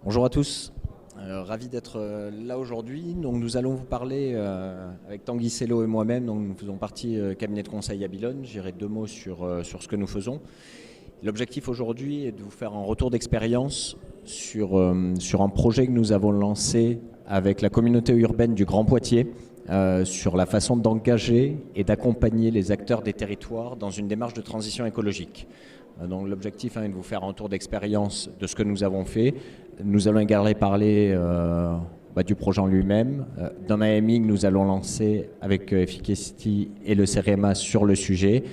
Bonjour à tous, ravi d'être là aujourd'hui. Donc nous allons vous parler avec Tanguy Sello et moi-même, donc nous faisons partie cabinet de conseil à Billon. J'irai deux mots sur ce que nous faisons. L'objectif aujourd'hui est de vous faire un retour d'expérience sur un projet que nous avons lancé avec la communauté urbaine du Grand Poitiers sur la façon d'engager et d'accompagner les acteurs des territoires dans une démarche de transition écologique. Donc l'objectif est de vous faire un tour d'expérience de ce que nous avons fait. Nous allons également parler du projet en lui-même, d'un AMI que nous allons lancer avec Efficacity et le CEREMA sur le sujet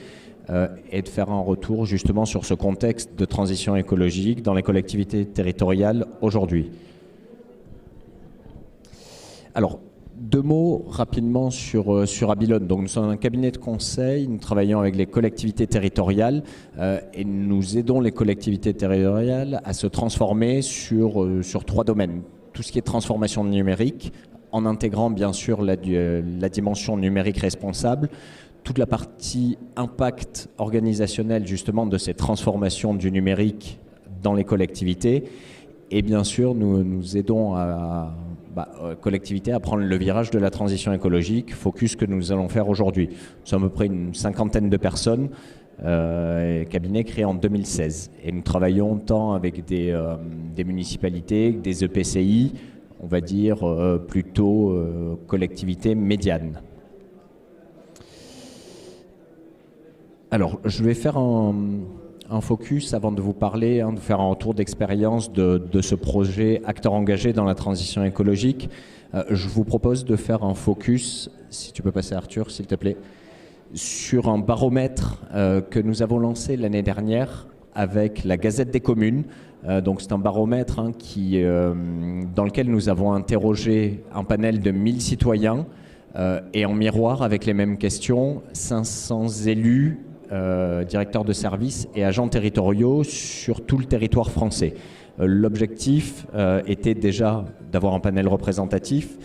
et de faire un retour justement sur ce contexte de transition écologique dans les collectivités territoriales aujourd'hui. Alors, deux mots rapidement sur Abilon. Donc, nous sommes un cabinet de conseil, nous travaillons avec les collectivités territoriales et nous aidons les collectivités territoriales à se transformer sur trois domaines. Tout ce qui est transformation numérique, en intégrant bien sûr la dimension numérique responsable, toute la partie impact organisationnel justement de ces transformations du numérique dans les collectivités. Et bien sûr, nous aidons collectivités à prendre le virage de la transition écologique, focus que nous allons faire aujourd'hui. Nous sommes à peu près une cinquantaine de personnes, cabinet créé en 2016. Et nous travaillons tant avec des municipalités, des EPCI, on va dire plutôt collectivités médianes. Alors, je vais faire un focus avant de vous parler, de faire un retour d'expérience de ce projet acteur engagé dans la transition écologique. Je vous propose de faire un focus, si tu peux passer Arthur s'il te plaît, sur un baromètre que nous avons lancé l'année dernière avec la Gazette des communes. Donc c'est un baromètre dans lequel nous avons interrogé un panel de 1000 citoyens et en miroir avec les mêmes questions, 500 élus, directeurs de services et agents territoriaux sur tout le territoire français. L'objectif était déjà d'avoir un panel représentatif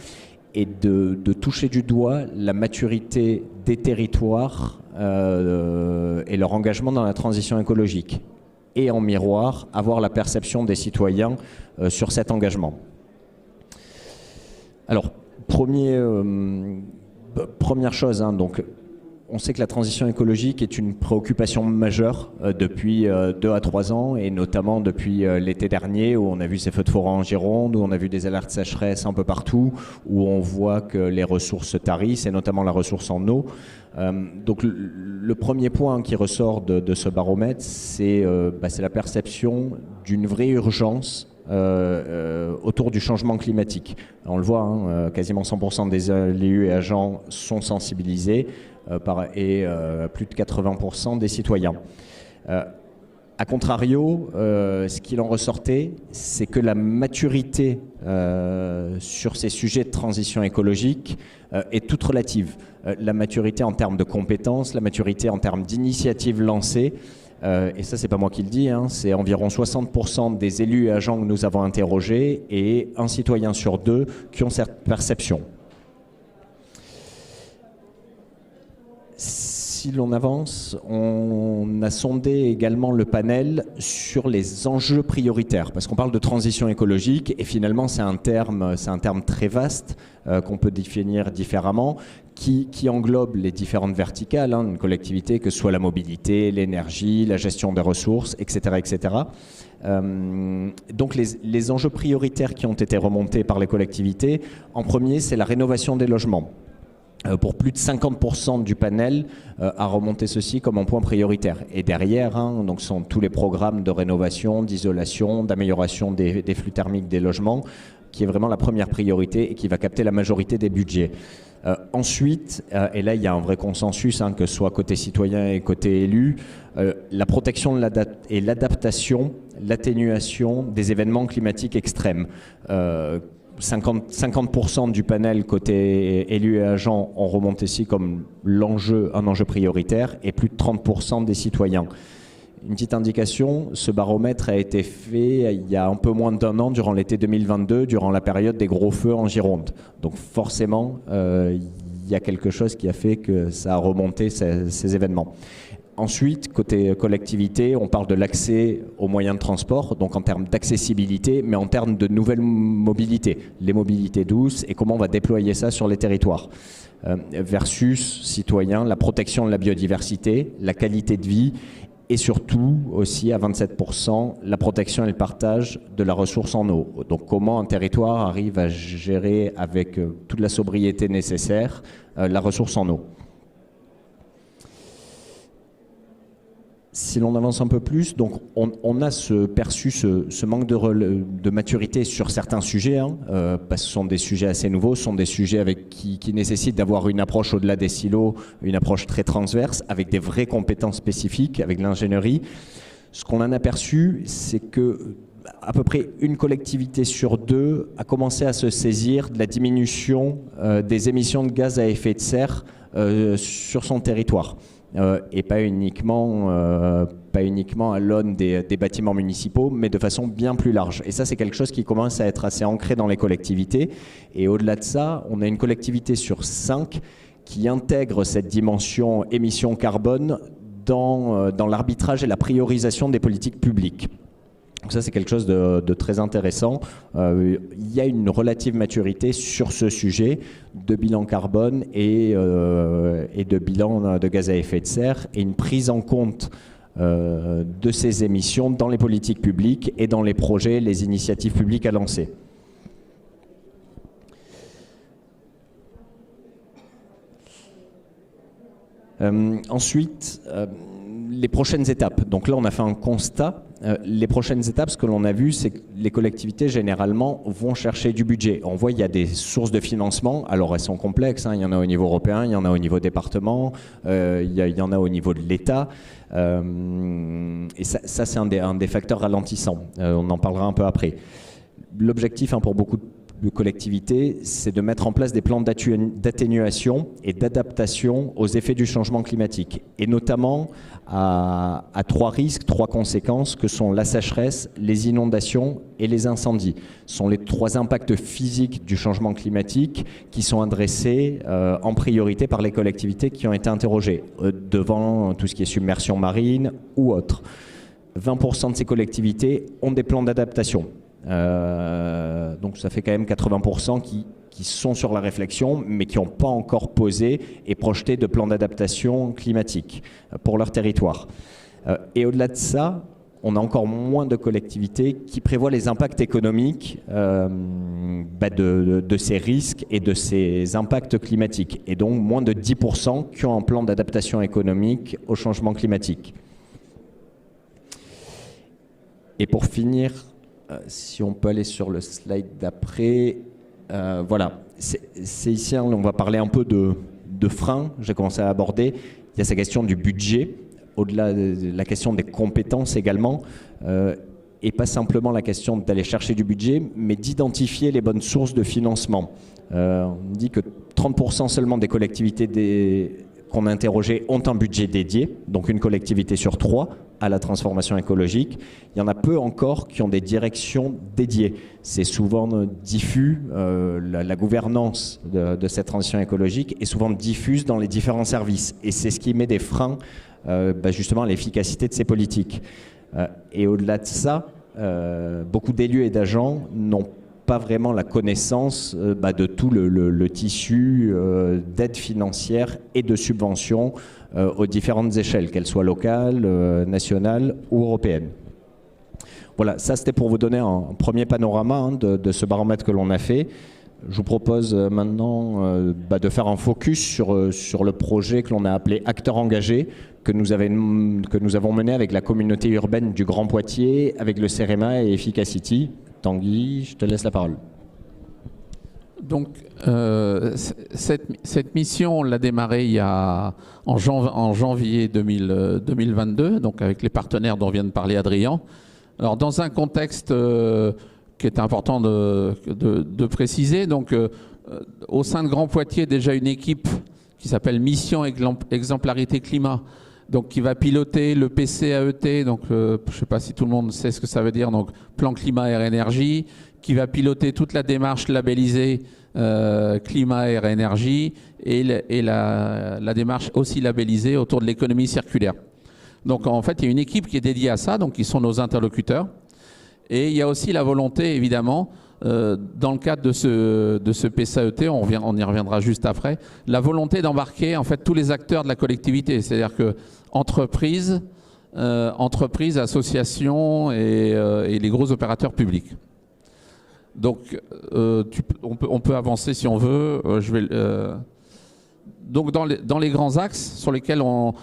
et de toucher du doigt la maturité des territoires et leur engagement dans la transition écologique. Et en miroir, avoir la perception des citoyens sur cet engagement. Alors, première chose, donc, on sait que la transition écologique est une préoccupation majeure depuis 2 à 3 ans et notamment depuis l'été dernier où on a vu ces feux de forêt en Gironde, où on a vu des alertes sécheresse un peu partout, où on voit que les ressources se tarissent et notamment la ressource en eau. Donc le premier point qui ressort de ce baromètre, c'est la perception d'une vraie urgence autour du changement climatique. On le voit, quasiment 100% des élus et agents sont sensibilisés et plus de 80% des citoyens. A contrario, ce qu'il en ressortait, c'est que la maturité sur ces sujets de transition écologique est toute relative. La maturité en termes de compétences, la maturité en termes d'initiatives lancées, et ça c'est pas moi qui le dis, c'est environ 60% des élus et agents que nous avons interrogés et un citoyen sur 2 qui ont cette perception. Si l'on avance, on a sondé également le panel sur les enjeux prioritaires, parce qu'on parle de transition écologique et finalement c'est un terme très vaste qu'on peut définir différemment, qui englobe les différentes verticales, une collectivité, que ce soit la mobilité, l'énergie, la gestion des ressources, etc. etc. Donc les enjeux prioritaires qui ont été remontés par les collectivités, en premier c'est la rénovation des logements. Pour plus de 50% du panel a remonté ceci comme un point prioritaire. Et derrière, donc sont tous les programmes de rénovation, d'isolation, d'amélioration des flux thermiques des logements, qui est vraiment la première priorité et qui va capter la majorité des budgets. Ensuite, et là il y a un vrai consensus, que ce soit côté citoyen et côté élu, la protection et l'adaptation, l'atténuation des événements climatiques extrêmes. 50% du panel côté élus et agents ont remonté ici comme un enjeu prioritaire et plus de 30% des citoyens. Une petite indication, ce baromètre a été fait il y a un peu moins d'1 an, durant l'été 2022, durant la période des gros feux en Gironde. Donc forcément, il y a quelque chose qui a fait que ça a remonté ces événements. Ensuite, côté collectivité, on parle de l'accès aux moyens de transport, donc en termes d'accessibilité, mais en termes de nouvelles mobilités, les mobilités douces et comment on va déployer ça sur les territoires. Versus citoyens, la protection de la biodiversité, la qualité de vie et surtout aussi à 27% la protection et le partage de la ressource en eau. Donc comment un territoire arrive à gérer avec toute la sobriété nécessaire la ressource en eau. Si l'on avance un peu plus, donc on a perçu ce manque de maturité sur certains sujets, parce que ce sont des sujets assez nouveaux, ce sont des sujets qui nécessitent d'avoir une approche au-delà des silos, une approche très transverse, avec des vraies compétences spécifiques, avec l'ingénierie. Ce qu'on en a perçu, c'est que à peu près une collectivité sur deux a commencé à se saisir de la diminution des émissions de gaz à effet de serre sur son territoire. Et pas uniquement à l'aune des bâtiments municipaux, mais de façon bien plus large. Et ça, c'est quelque chose qui commence à être assez ancré dans les collectivités. Et au-delà de ça, on a une collectivité sur 5 qui intègre cette dimension émission carbone dans l'arbitrage et la priorisation des politiques publiques. Donc ça, c'est quelque chose de très intéressant. Il y a une relative maturité sur ce sujet de bilan carbone et de bilan de gaz à effet de serre et une prise en compte de ces émissions dans les politiques publiques et dans les projets, les initiatives publiques à lancer. Ensuite, les prochaines étapes. Donc là, on a fait un constat. Les prochaines étapes, ce que l'on a vu, c'est que les collectivités, généralement, vont chercher du budget. On voit qu'il y a des sources de financement. Alors, elles sont complexes. Il y en a au niveau européen, il y en a au niveau département, il y en a au niveau de l'État. Et ça c'est un des facteurs ralentissants. On en parlera un peu après. L'objectif pour beaucoup de collectivités, c'est de mettre en place des plans d'atténuation et d'adaptation aux effets du changement climatique, et notamment à 3 risques, 3 conséquences que sont la sécheresse, les inondations et les incendies. Ce sont les 3 impacts physiques du changement climatique qui sont adressés en priorité par les collectivités qui ont été interrogées, devant tout ce qui est submersion marine ou autre. 20% de ces collectivités ont des plans d'adaptation. Donc ça fait quand même 80% qui sont sur la réflexion, mais qui n'ont pas encore posé et projeté de plans d'adaptation climatique pour leur territoire. Et au-delà de ça, on a encore moins de collectivités qui prévoient les impacts économiques de ces risques et de ces impacts climatiques. Et donc moins de 10% qui ont un plan d'adaptation économique au changement climatique. Et pour finir, si on peut aller sur le slide d'après, voilà, c'est ici, on va parler un peu de freins, j'ai commencé à aborder. Il y a cette question du budget, au-delà de la question des compétences également, et pas simplement la question d'aller chercher du budget, mais d'identifier les bonnes sources de financement. On dit que 30% seulement des collectivités qu'on a interrogées ont un budget dédié, donc une collectivité sur 3 à la transformation écologique. Il y en a peu encore qui ont des directions dédiées. C'est souvent diffus, la gouvernance de cette transition écologique est souvent diffuse dans les différents services. Et c'est ce qui met des freins justement à l'efficacité de ces politiques. Et au-delà de ça, beaucoup d'élus et d'agents n'ont pas vraiment la connaissance de tout le tissu d'aide financière et de subventions aux différentes échelles, qu'elles soient locales, nationales ou européennes. Voilà, ça c'était pour vous donner un premier panorama de ce baromètre que l'on a fait. Je vous propose maintenant de faire un focus sur le projet que l'on a appelé Acteurs engagés, que nous avons mené avec la communauté urbaine du Grand Poitiers, avec le CEREMA et Efficacity. Tanguy, je te laisse la parole. Donc, cette mission, on l'a démarrée en janvier 2022, donc avec les partenaires dont vient de parler Adrien. Alors, dans un contexte qui est important de préciser, donc, au sein de Grand Poitiers, déjà une équipe qui s'appelle Mission Exemplarité Climat, donc qui va piloter le PCAET, donc je ne sais pas si tout le monde sait ce que ça veut dire, donc plan climat air énergie, qui va piloter toute la démarche labellisée climat air énergie et la démarche aussi labellisée autour de l'économie circulaire. Donc en fait, il y a une équipe qui est dédiée à ça, donc qui sont nos interlocuteurs. Et il y a aussi la volonté, évidemment, dans le cadre de ce PCAET, on y reviendra juste après, la volonté d'embarquer en fait tous les acteurs de la collectivité, c'est-à-dire que entreprises, associations et les gros opérateurs publics. Donc on peut avancer si on veut. Donc dans les grands axes sur lesquels on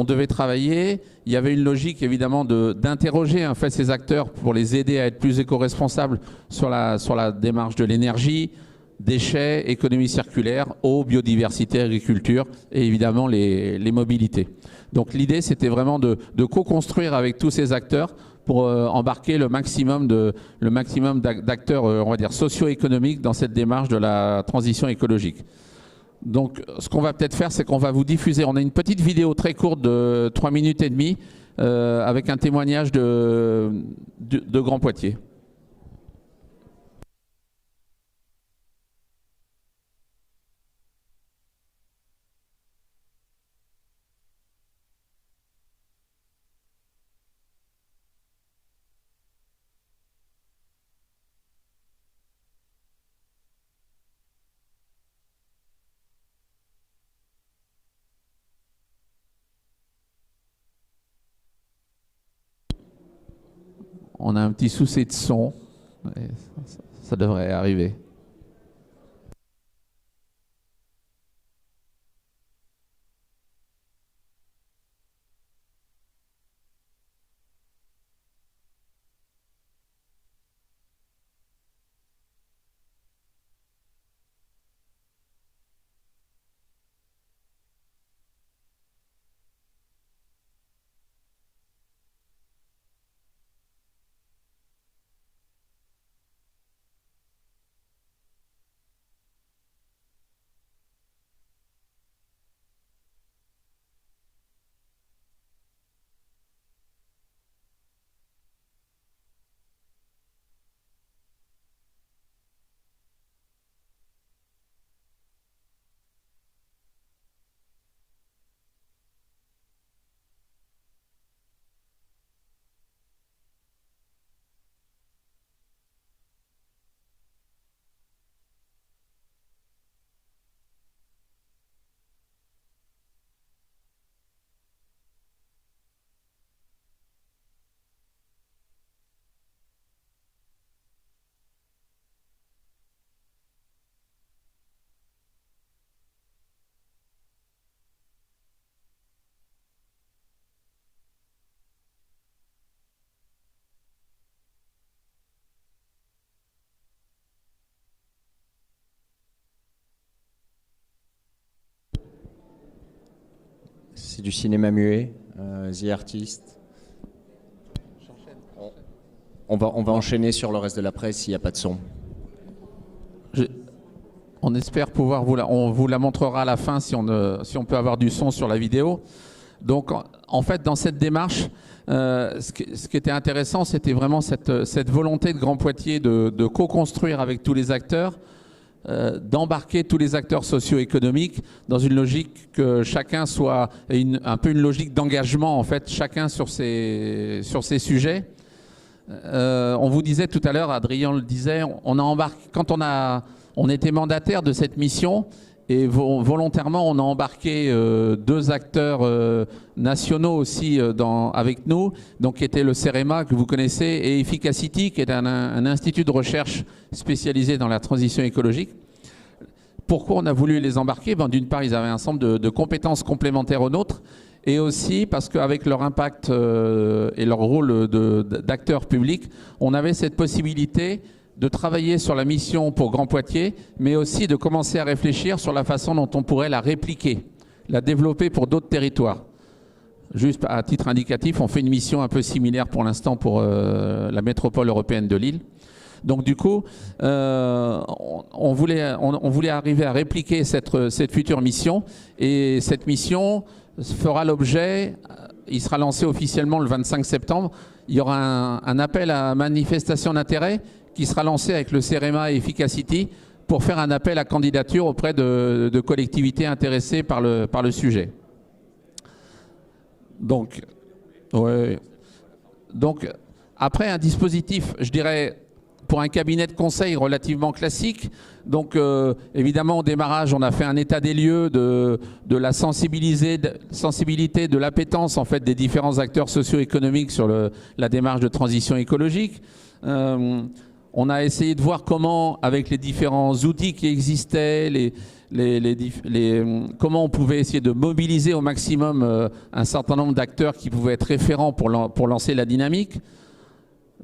devait travailler, il y avait une logique évidemment d'interroger en fait ces acteurs pour les aider à être plus éco-responsables sur la démarche de l'énergie, déchets, économie circulaire, eau, biodiversité, agriculture et évidemment les mobilités. Donc l'idée c'était vraiment de co-construire avec tous ces acteurs pour embarquer le maximum d'acteurs on va dire socio-économiques dans cette démarche de la transition écologique. Donc, ce qu'on va peut-être faire, c'est qu'on va vous diffuser. On a une petite vidéo très courte de 3 minutes et demie avec un témoignage de Grand Poitiers. On a un petit souci de son, ça devrait arriver. C'est du cinéma muet, The Artist. On va enchaîner sur le reste de la presse s'il n'y a pas de son. On espère pouvoir on vous la montrera à la fin si on peut avoir du son sur la vidéo. Donc en fait dans cette démarche, ce qui était intéressant, c'était vraiment cette volonté de Grand Poitiers de co-construire avec tous les acteurs, d'embarquer tous les acteurs socio-économiques dans une logique que chacun soit un peu une logique d'engagement en fait, chacun sur ses sujets. On vous disait tout à l'heure, Adrien le disait, on a embarqué quand on était mandataire de cette mission et volontairement on a embarqué 2 acteurs nationaux aussi avec nous, donc qui était le CEREMA que vous connaissez et Efficacity qui est un institut de recherche spécialisé dans la transition écologique. Pourquoi on a voulu les embarquer? D'une part, ils avaient un ensemble de compétences complémentaires aux nôtres et aussi parce qu'avec leur impact et leur rôle d'acteurs publics, on avait cette possibilité de travailler sur la mission pour Grand Poitiers, mais aussi de commencer à réfléchir sur la façon dont on pourrait la répliquer, la développer pour d'autres territoires. Juste à titre indicatif, on fait une mission un peu similaire pour l'instant pour la métropole européenne de Lille. Donc du coup, on voulait arriver à répliquer cette future mission et cette mission fera l'objet, il sera lancé officiellement le 25 septembre, il y aura un appel à manifestation d'intérêt qui sera lancé avec le CEREMA et Efficacity pour faire un appel à candidature auprès de collectivités intéressées par le sujet. Donc, Ouais. Donc, après, un dispositif, je dirais, pour un cabinet de conseil relativement classique. Donc, évidemment, au démarrage, on a fait un état des lieux de la sensibilité, de l'appétence, en fait, des différents acteurs socio-économiques sur la démarche de transition écologique. On a essayé de voir comment, avec les différents outils qui existaient, comment on pouvait essayer de mobiliser au maximum un certain nombre d'acteurs qui pouvaient être référents pour lancer la dynamique.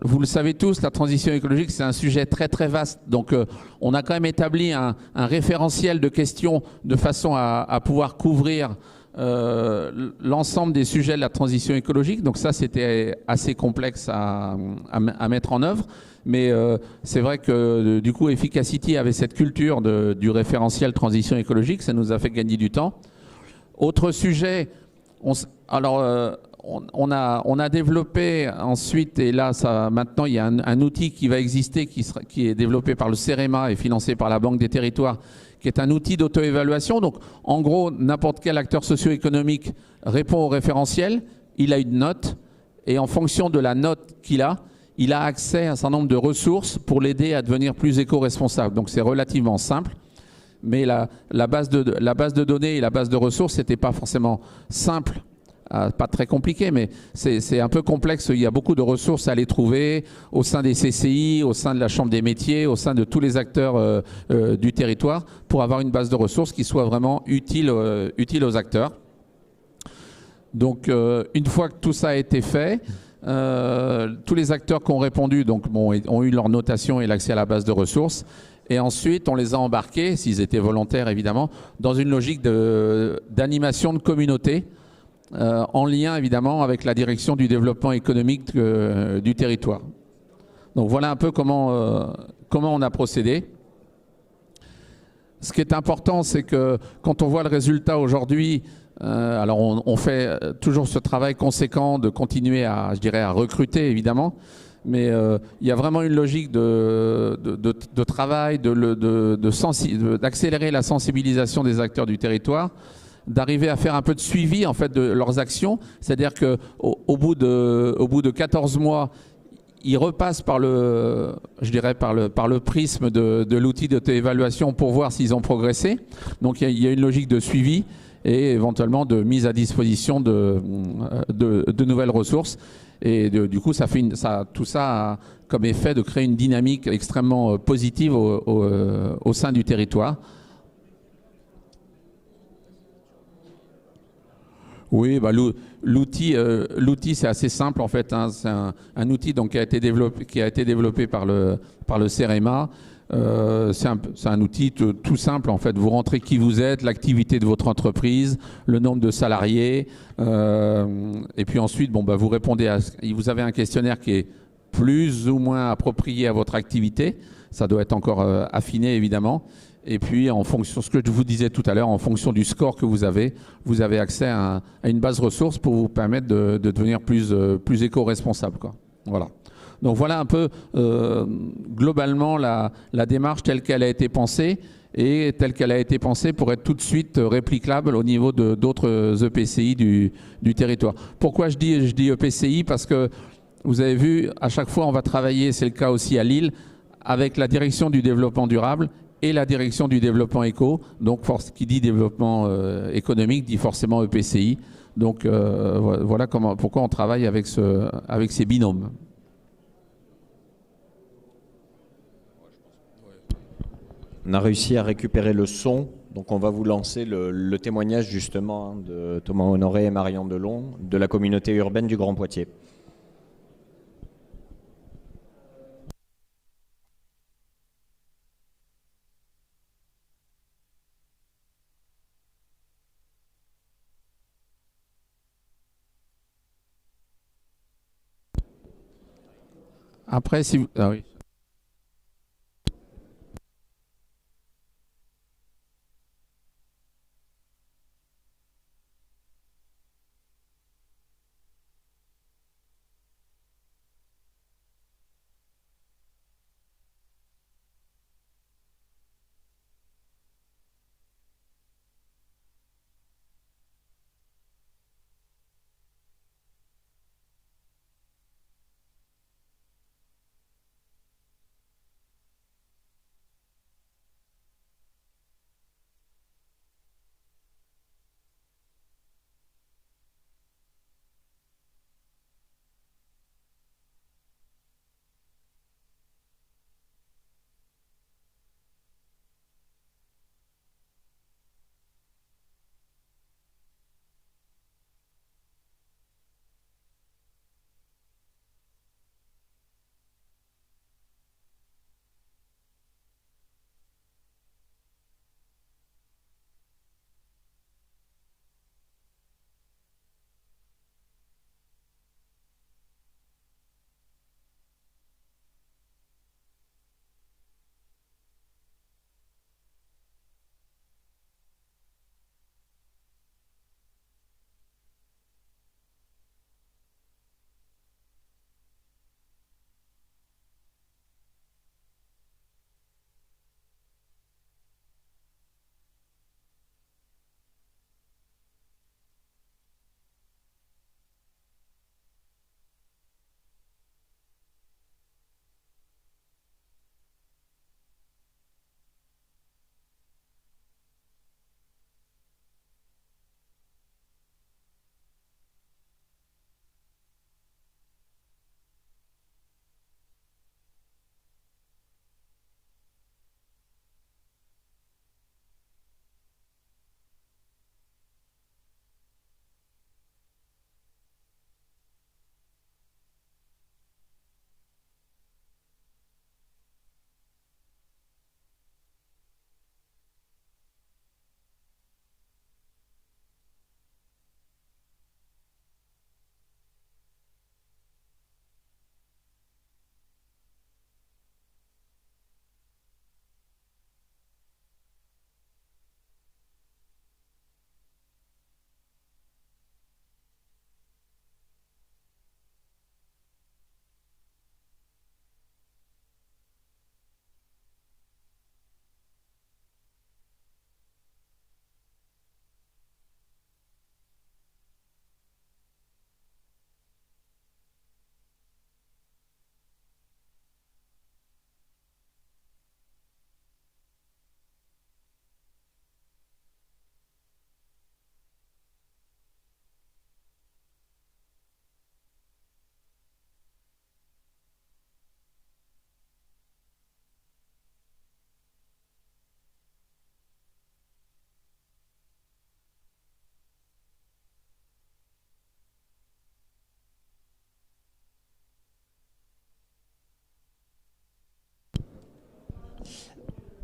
Vous le savez tous, la transition écologique, c'est un sujet très très vaste. Donc on a quand même établi un référentiel de questions de façon à pouvoir couvrir l'ensemble des sujets de la transition écologique. Donc ça, c'était assez complexe à mettre en œuvre. Mais c'est vrai que du coup, Efficacity avait cette culture du référentiel transition écologique. Ça nous a fait gagner du temps. Autre sujet, on a développé ensuite, et là, maintenant, il y a un outil qui va exister, qui est développé par le CEREMA et financé par la Banque des Territoires, qui est un outil d'auto-évaluation. Donc, en gros, n'importe quel acteur socio-économique répond au référentiel, il a une note, et en fonction de la note qu'il a, il a accès à un certain nombre de ressources pour l'aider à devenir plus éco-responsable. Donc, c'est relativement simple. Mais la base de données et la base de ressources, n'était pas forcément simple. Pas très compliqué, mais c'est un peu complexe. Il y a beaucoup de ressources à aller trouver au sein des CCI, au sein de la Chambre des métiers, au sein de tous les acteurs du territoire pour avoir une base de ressources qui soit vraiment utile aux acteurs. Donc, une fois que tout ça a été fait, tous les acteurs qui ont répondu ont eu leur notation et l'accès à la base de ressources. Et ensuite, on les a embarqués, s'ils étaient volontaires évidemment, dans une logique d'animation de communauté, en lien évidemment avec la direction du développement économique du territoire. Donc voilà un peu comment on a procédé. Ce qui est important, c'est que quand on voit le résultat aujourd'hui, alors on fait toujours ce travail conséquent de continuer à recruter évidemment, mais il y a vraiment une logique de travail, d'accélérer la sensibilisation des acteurs du territoire, d'arriver à faire un peu de suivi en fait de leurs actions, c'est-à-dire que au bout de 14 mois, ils repassent par le prisme de l'outil d'auto-évaluation pour voir s'ils ont progressé. Donc il y a une logique de suivi et éventuellement de mise à disposition de nouvelles ressources. Et du coup, tout ça a comme effet de créer une dynamique extrêmement positive au sein du territoire. Oui, bah, l'outil c'est assez simple en fait. Hein. C'est un outil donc, qui a été développé par le CEREMA. C'est un outil tout simple en fait. Vous rentrez qui vous êtes, l'activité de votre entreprise, le nombre de salariés, et puis ensuite vous répondez vous avez un questionnaire qui est plus ou moins approprié à votre activité. Ça doit être encore affiné évidemment. Et puis, en fonction, ce que je vous disais tout à l'heure, en fonction du score que vous avez accès à une base ressource pour vous permettre de devenir plus éco-responsable, quoi. Voilà. Donc voilà un peu globalement la démarche telle qu'elle a été pensée et telle qu'elle a été pensée pour être tout de suite réplicable au niveau d'autres EPCI du territoire. Pourquoi je dis EPCI? Parce que vous avez vu, à chaque fois on va travailler, c'est le cas aussi à Lille, avec la direction du développement durable et la direction du développement éco. Donc, qui dit développement économique dit forcément EPCI. Donc, voilà pourquoi on travaille avec ces binômes. On a réussi à récupérer le son. Donc, on va vous lancer le témoignage justement de Thomas Honoré et Marion Delon de la communauté urbaine du Grand Poitiers. Après, si vous... Ah oui.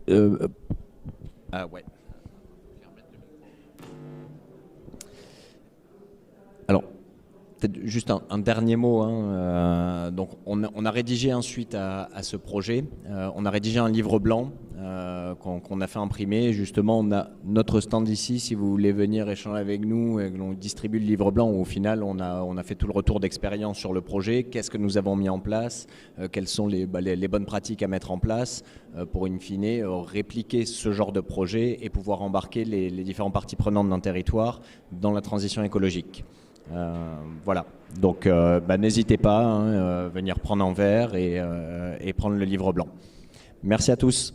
Ouais. Alors, peut-être juste un dernier mot. Donc, on a rédigé ensuite à ce projet, on a rédigé un livre blanc qu'on a fait imprimer. Justement, on a notre stand ici, si vous voulez venir échanger avec nous, et on distribue le livre blanc où au final, on a fait tout le retour d'expérience sur le projet. Qu'est-ce que nous avons mis en place, quelles sont les bonnes pratiques à mettre en place pour, in fine, répliquer ce genre de projet et pouvoir embarquer les différentes parties prenantes d'un territoire dans la transition écologique. Voilà, donc n'hésitez pas à venir prendre un verre et prendre le livre blanc. Merci à tous.